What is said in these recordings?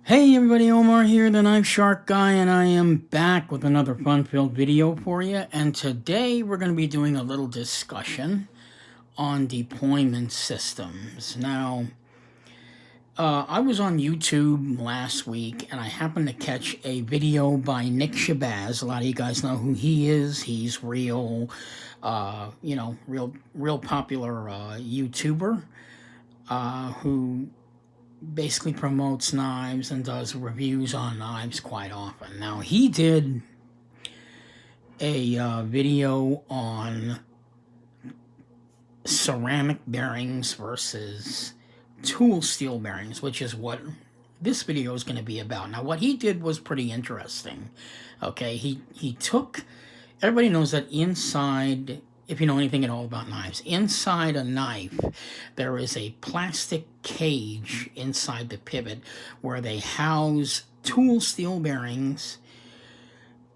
Hey everybody, Omar here, the Knife Shark Guy, and I am back with another fun-filled video for you. And today we're going to be doing a little discussion on deployment systems. Now, I was on YouTube last week, and I happened to catch a video by Nick Shabazz. A lot of you guys know who he is. He's real, real popular YouTuber who basically promotes knives and does reviews on knives quite often. Now, he did a video on ceramic bearings versus tool steel bearings, which is what this video is going to be about. Now, what he did was pretty interesting. Okay, he took, everybody knows that inside, if you know anything at all about knives, inside a knife, there is a plastic cage inside the pivot where they house tool steel bearings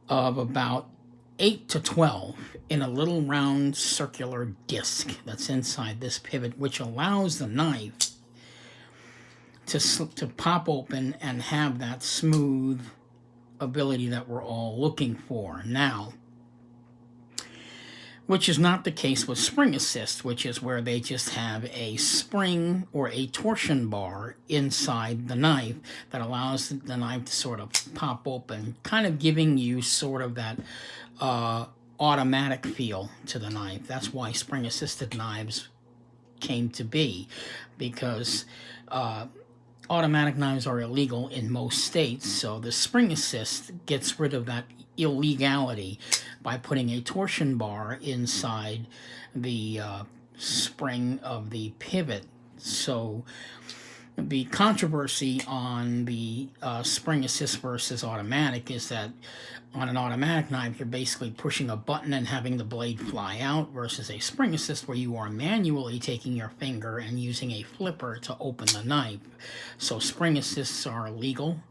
of about 8 to 12 in a little round circular disc that's inside this pivot, which allows the knife to pop open and have that smooth ability that we're all looking for. Now, which is not the case with spring assist, which is where they just have a spring or a torsion bar inside the knife that allows the knife to sort of pop open, kind of giving you sort of that automatic feel to the knife. That's why spring assisted knives came to be, because automatic knives are illegal in most states, so the spring assist gets rid of that illegality by putting a torsion bar inside the spring of the pivot. So the controversy on the spring assist versus automatic is that on an automatic knife, you're basically pushing a button and having the blade fly out, versus a spring assist where you are manually taking your finger and using a flipper to open the knife. So spring assists are legal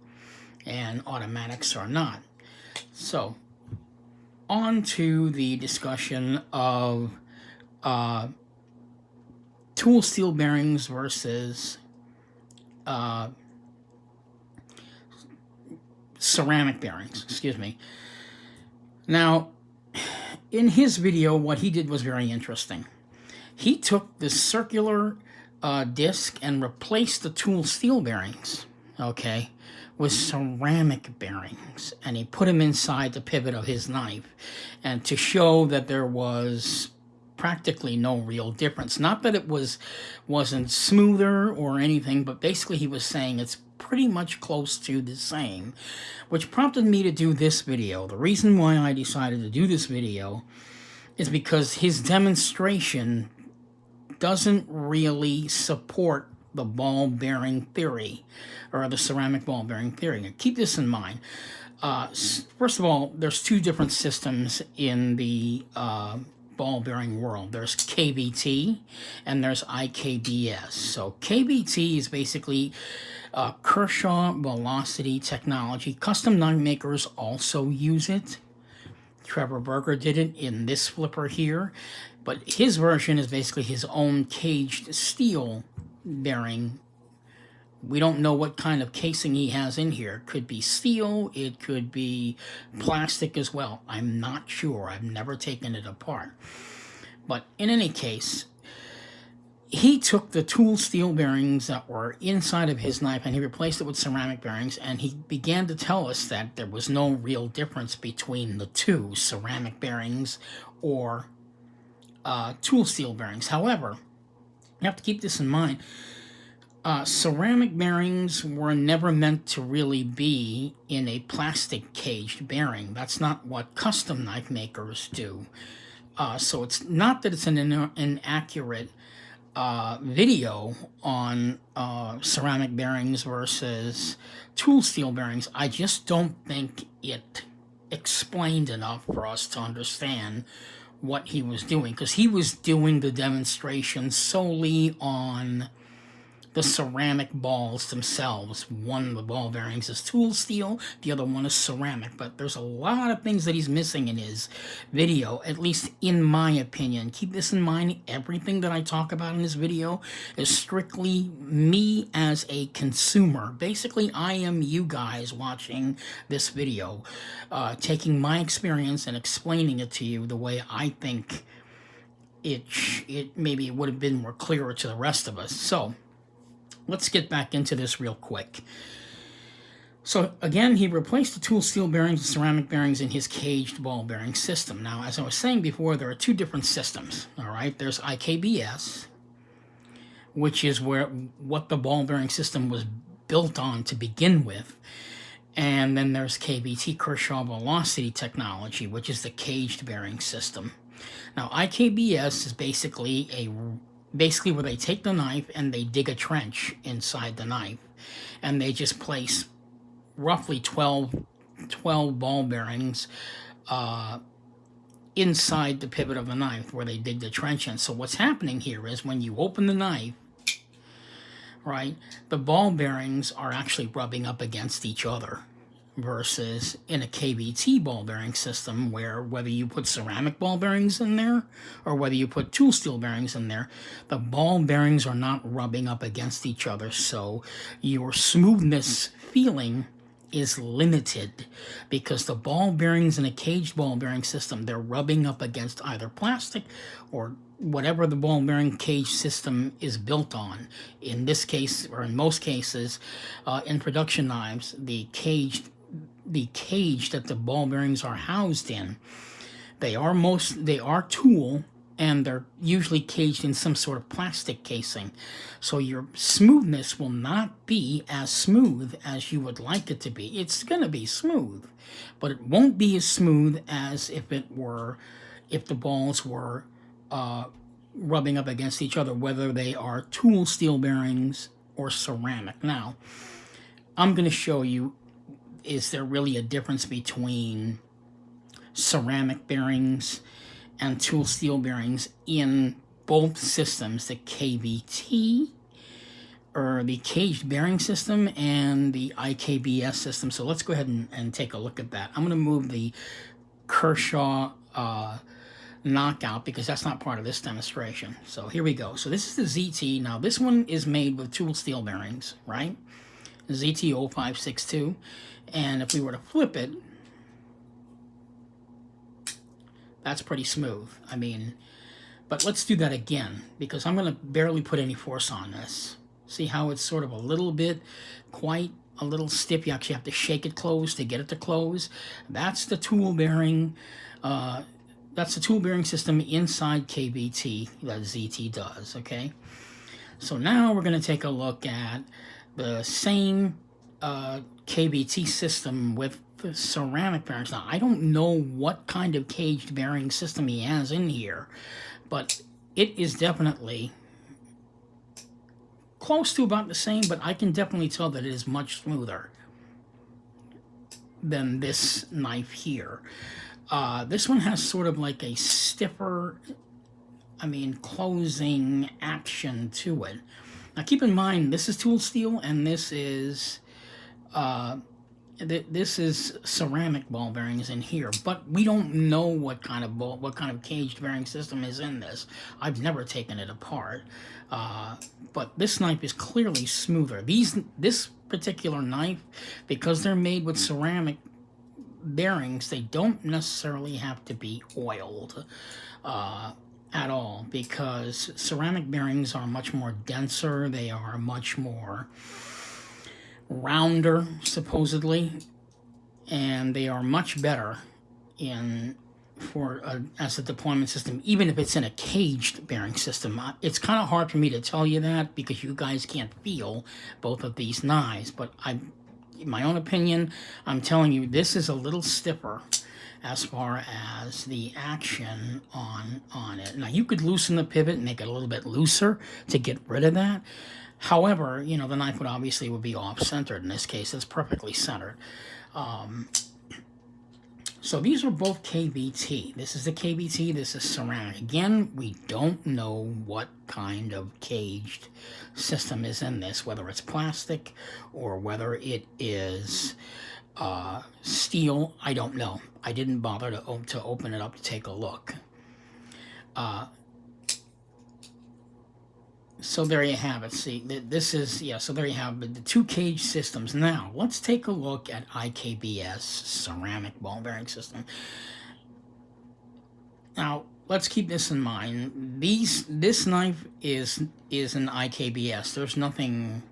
and automatics are not. So, on to the discussion of tool steel bearings versus ceramic bearings, excuse me. Now, in his video, what he did was very interesting. He took the circular disc and replaced the tool steel bearings, okay, with ceramic bearings, and he put them inside the pivot of his knife, and to show that there was practically no real difference. Not that it wasn't smoother or anything, but basically he was saying it's pretty much close to the same, which prompted me to do this video. The reason why I decided to do this video is because his demonstration doesn't really support the ball bearing theory, or the ceramic ball bearing theory. Now, keep this in mind. First of all, there's two different systems in the ball bearing world. There's KVT and there's IKBS. So KVT is basically Kershaw velocity technology. Custom knife makers also use it. Trevor Berger did it in this flipper here, but his version is basically his own caged steel bearing. We don't know what kind of casing he has in here. It could be steel, it could be plastic as well. I'm not sure. I've never taken it apart. But in any case, he took the tool steel bearings that were inside of his knife and he replaced it with ceramic bearings, and he began to tell us that there was no real difference between the two, ceramic bearings or tool steel bearings. However, you have to keep this in mind. Ceramic bearings were never meant to really be in a plastic caged bearing. That's not what custom knife makers do. So it's not that it's an inaccurate video on ceramic bearings versus tool steel bearings. I just don't think it explained enough for us to understand what he was doing, because he was doing the demonstration solely on the ceramic balls themselves. One of the ball bearings is tool steel, the other one is ceramic, but there's a lot of things that he's missing in his video, at least in my opinion. Keep this in mind, everything that I talk about in this video is strictly me as a consumer. Basically, I am you guys watching this video, taking my experience and explaining it to you the way I think it maybe would have been more clearer to the rest of us. So let's get back into this real quick. So again, he replaced the tool steel bearings and ceramic bearings in his caged ball bearing system. Now, as I was saying before, there are two different systems. All right, there's IKBS, which is what the ball bearing system was built on to begin with. And then there's KVT, Kershaw Velocity Technology, which is the caged bearing system. Now, IKBS is basically where they take the knife and they dig a trench inside the knife, and they just place roughly 12 ball bearings inside the pivot of the knife where they dig the trench in. So what's happening here is when you open the knife, right, the ball bearings are actually rubbing up against each other, versus in a KVT ball bearing system where whether you put ceramic ball bearings in there or whether you put tool steel bearings in there, the ball bearings are not rubbing up against each other, so your smoothness feeling is limited because the ball bearings in a caged ball bearing system, they're rubbing up against either plastic or whatever the ball bearing cage system is built on. In this case, or in most cases, in production knives, the cage that the ball bearings are housed in, they are tool, and they're usually caged in some sort of plastic casing. So your smoothness will not be as smooth as you would like it to be. It's going to be smooth, but it won't be as smooth as if the balls were rubbing up against each other, whether they are tool steel bearings or ceramic. Now, I'm going to show you, is there really a difference between ceramic bearings and tool steel bearings in both systems, the KVT, or the caged bearing system, and the IKBS system. So let's go ahead and take a look at that. I'm going to move the Kershaw knockout because that's not part of this demonstration. So here we go. So this is the ZT. Now this one is made with tool steel bearings, right? ZT0562. And if we were to flip it, that's pretty smooth. I mean, but let's do that again because I'm going to barely put any force on this. See how it's sort of a little bit, quite a little stiff. You actually have to shake it closed to get it to close. That's the tool bearing. That's the tool bearing system inside KVT that ZT does. Okay. So now we're going to take a look at the same KVT system with the ceramic bearings. Now, I don't know what kind of caged bearing system he has in here, but it is definitely close to about the same, but I can definitely tell that it is much smoother than this knife here. This one has sort of like a stiffer, closing action to it. Now keep in mind, this is tool steel and this is ceramic ball bearings in here, but we don't know what kind of caged bearing system is in this. I've never taken it apart, but this knife is clearly smoother. This particular knife, because they're made with ceramic bearings, they don't necessarily have to be oiled at all, because ceramic bearings are much more denser, they are much more rounder, supposedly, and they are much better as a deployment system, even if it's in a caged bearing system. It's kind of hard for me to tell you that because you guys can't feel both of these knives, but in my own opinion, I'm telling you, this is a little stiffer as far as the action on it. Now, you could loosen the pivot and make it a little bit looser to get rid of that. However, the knife would be off-centered. In this case, it's perfectly centered. So these are both KBT. This is the KBT, this is ceramic. Again, we don't know what kind of caged system is in this, whether it's plastic or whether it is steel. I don't know. I didn't bother to open it up to take a look. So there you have it. See, this is, yeah, so there you have the two cage systems. Now, let's take a look at IKBS ceramic ball bearing system. Now, let's keep this in mind. This knife is an IKBS. There's nothing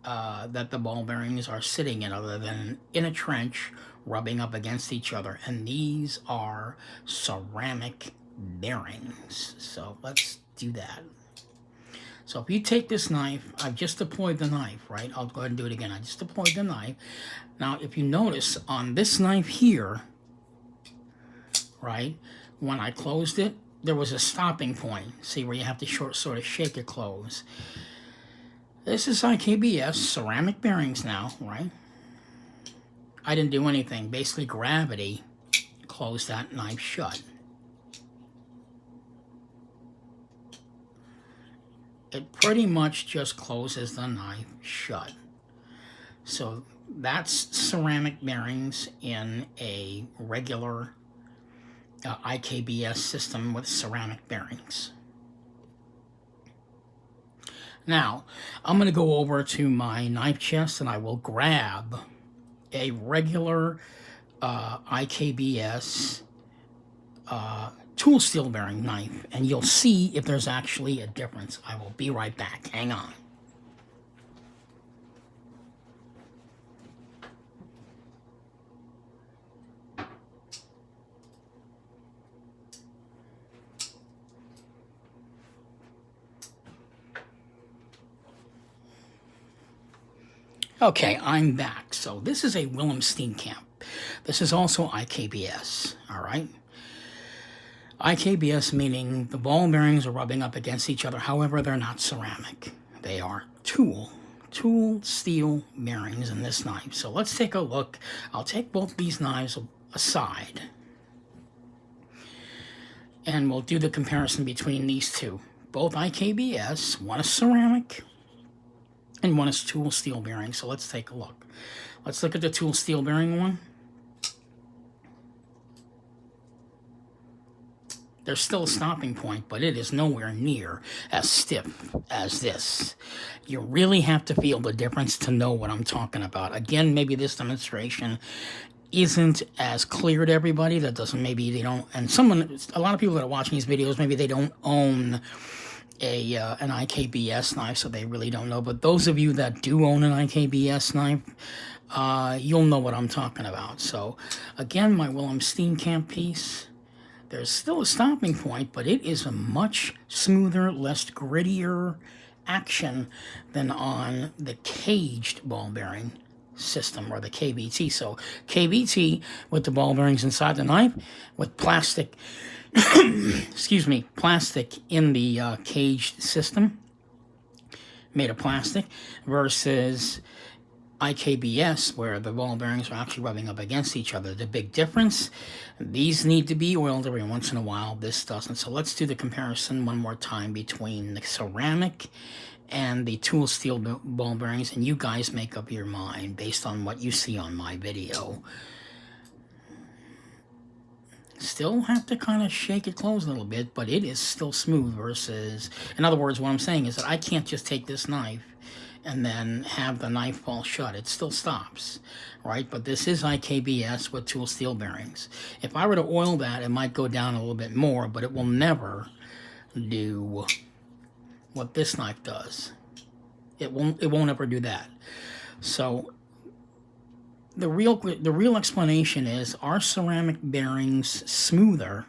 that the ball bearings are sitting in other than in a trench rubbing up against each other. And these are ceramic bearings. So let's do that. So if you take this knife, I've just deployed the knife, right? I'll go ahead and do it again. I just deployed the knife. Now, if you notice on this knife here, right, when I closed it, there was a stopping point. See, where you have to sort of shake it close. This is IKBS ceramic bearings now, right? I didn't do anything. Basically, gravity closed that knife shut. It pretty much just closes the knife shut. So that's ceramic bearings in a regular IKBS system with ceramic bearings. Now, I'm going to go over to my knife chest and I will grab a regular IKBS tool steel bearing knife, and you'll see if there's actually a difference. I will be right back. Hang on. Okay, I'm back. So this is a Willem Steenkamp. This is also IKBS, all right? IKBS meaning the ball bearings are rubbing up against each other. However, they're not ceramic. They are tool steel bearings in this knife. So let's take a look. I'll take both these knives aside, and we'll do the comparison between these two. Both IKBS, one is ceramic, and one is tool steel bearing. So let's take a look. Let's look at the tool steel bearing one. There's still a stopping point, but it is nowhere near as stiff as this. You really have to feel the difference to know what I'm talking about. Again, maybe this demonstration isn't as clear to everybody. That doesn't, maybe they don't, and a lot of people that are watching these videos, maybe they don't own an IKBS knife, so they really don't know. But those of you that do own an IKBS knife, you'll know what I'm talking about. So again, my Willem Steenkamp piece, there's still a stopping point, but it is a much smoother, less grittier action than on the caged ball bearing system, or the KBT. So KBT with the ball bearings inside the knife with plastic, excuse me, plastic in the caged system, made of plastic, versus IKBS, where the ball bearings are actually rubbing up against each other. The big difference, these need to be oiled every once in a while. This doesn't. So let's do the comparison one more time between the ceramic and the tool steel ball bearings, and you guys make up your mind based on what you see on my video. Still have to kind of shake it closed a little bit, but it is still smooth versus, in other words, what I'm saying is that I can't just take this knife and then have the knife fall shut. It still stops, right? But this is IKBS with tool steel bearings. If I were to oil that, it might go down a little bit more, but it will never do what this knife does. It won't ever do that. So the real explanation is, are ceramic bearings smoother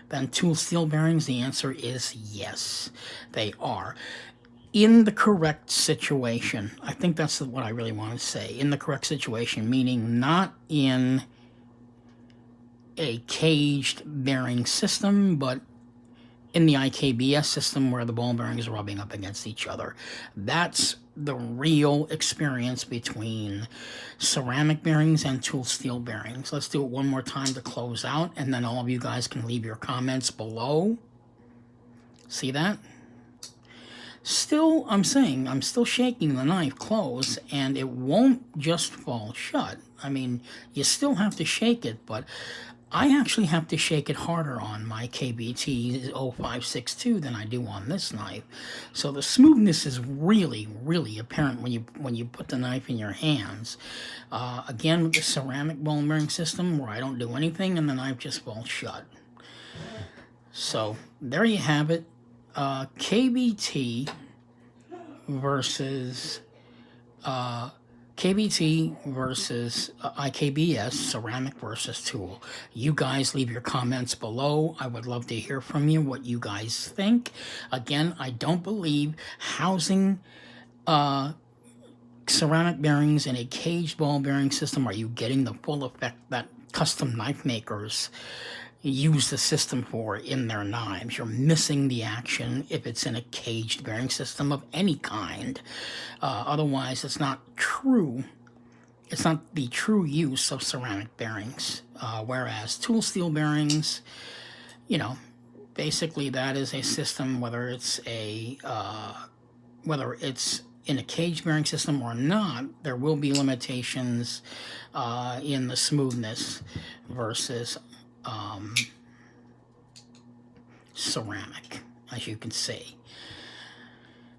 than tool steel bearings? The answer is yes, they are. In the correct situation. I think that's what I really want to say. In the correct situation, meaning not in a caged bearing system, but in the IKBS system where the ball bearings are rubbing up against each other. That's the real experience between ceramic bearings and tool steel bearings. Let's do it one more time to close out, and then all of you guys can leave your comments below. See that? Still, I'm still shaking the knife closed, and it won't just fall shut. I mean, you still have to shake it, but I actually have to shake it harder on my KBT 0562 than I do on this knife. So the smoothness is really, really apparent when you put the knife in your hands. Again, with the ceramic ball bearing system, where I don't do anything and the knife just falls shut. So there you have it. KBT versus IKBS, ceramic versus tool. You guys leave your comments below. I would love to hear from you what you guys think. Again, I don't believe housing ceramic bearings in a caged ball bearing system are you getting the full effect that custom knife makers use the system for in their knives. You're missing the action if it's in a caged bearing system of any kind. Otherwise, it's not true. It's not the true use of ceramic bearings. Whereas tool steel bearings, you know, basically that is a system, whether it's in a cage bearing system or not, there will be limitations in the smoothness versus ceramic, as you can see.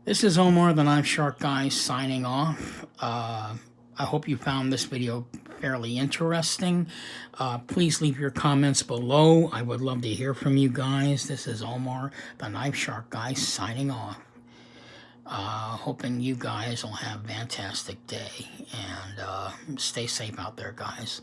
This is Omar, the Knife Shark Guy, signing off. I hope you found this video fairly interesting. Please leave your comments below. I would love to hear from you guys. This is Omar, the Knife Shark Guy, signing off. Hoping you guys will have a fantastic day, and stay safe out there, guys.